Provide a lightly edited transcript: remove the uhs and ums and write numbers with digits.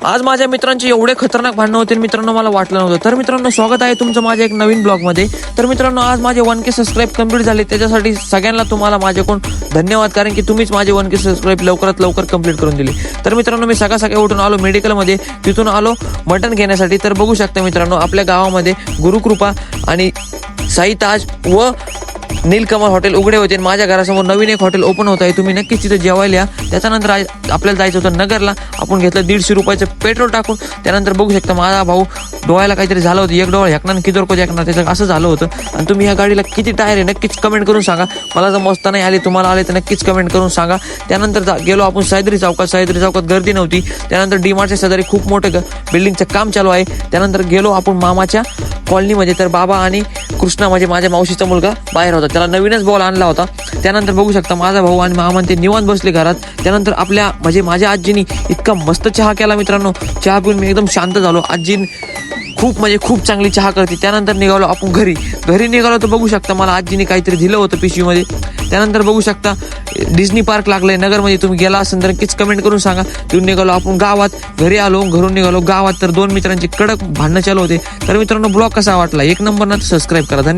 आज माझ्या मित्रांचे एवढे खतरनाक भांडणं होते मित्रांनो, मला वाटलं नव्हतं. तर मित्रांनो, स्वागत आहे तुमचं माझ्या एक नवीन ब्लॉगमध्ये. तर मित्रांनो, आज माझे 1K सबस्क्राईब कंप्लीट झाले. त्याच्यासाठी सगळ्यांना तुम्हाला माझ्याकडून धन्यवाद, कारण की तुम्हीच माझे 1K सबस्क्राईब लवकरात लवकर कंप्लीट करून दिले. तर मित्रांनो, मी सकाळी उठून आलो मेडिकलमध्ये, तिथून आलो मटण घेण्यासाठी. तर बघू शकता मित्रांनो, आपल्या गावामध्ये गुरुकृपा आणि साई ताज व नीलकमल हॉटेल उघडे होते. माझ्या घरासमोर नवीन एक हॉटेल ओपन होत आहे. तुम्ही नक्कीच तिथे जेवायला या. त्याच्यानंतर आपल्याला जायचं होतं नगरला. आपण घेतलं 150 रुपयाचं पेट्रोल टाकून. त्यानंतर बघू शकता माझा भाऊ डोळ्याला काहीतरी झालं होतं, एक डोळा हेकणार किती रुपये हेकणार, त्याचं असं झालं होतं. आणि तुम्ही ह्या गाडीला किती टायर आहे नक्कीच कमेंट करून सांगा. मला जर मस्त नाही आले, तुम्हाला आले तर नक्कीच कमेंट करून सांगा. त्यानंतर गेलो आपण सह्याद्री चौकात गर्दी नव्हती. त्यानंतर डीमार्टच्या शेजारी खूप मोठं बिल्डिंगचं काम चालू आहे. त्यानंतर गेलो आपण मामाच्या कॉलनीमध्ये. तर बाबा आणि कृष्णा म्हणजे माझ्या मावशीचा मुलगा बाहेर होता, त्याला नवीनच बॉल आणला होता. त्यानंतर बघू शकता माझा भाऊ आणि मामा ते निवांत बसले घरात. त्यानंतर माझ्या आजीनी इतका मस्त चहा केला मित्रांनो. चहा पिऊन मी एकदम शांत झालो. आजी खूप चांगली चहा करते. त्यानंतर निघालो आपण घरी निघालो तर बघू शकता मला आजीने काहीतरी दिलं होतं पिशवीमध्ये. त्यानंतर बघू शकता डिझनी पार्क लागलंय नगरमध्ये. तुम्ही गेला असेल तर नक्कीच कमेंट करून सांगा. तिथून निघालो आपण गावात. घरून निघालो गावात तर 2 मित्रांचे कडक भांडणं चालू होते. तर मित्रांनो, ब्लॉग कसा वाटला 1 नंबर ना सबस्क्राईब करा. धन्यवाद.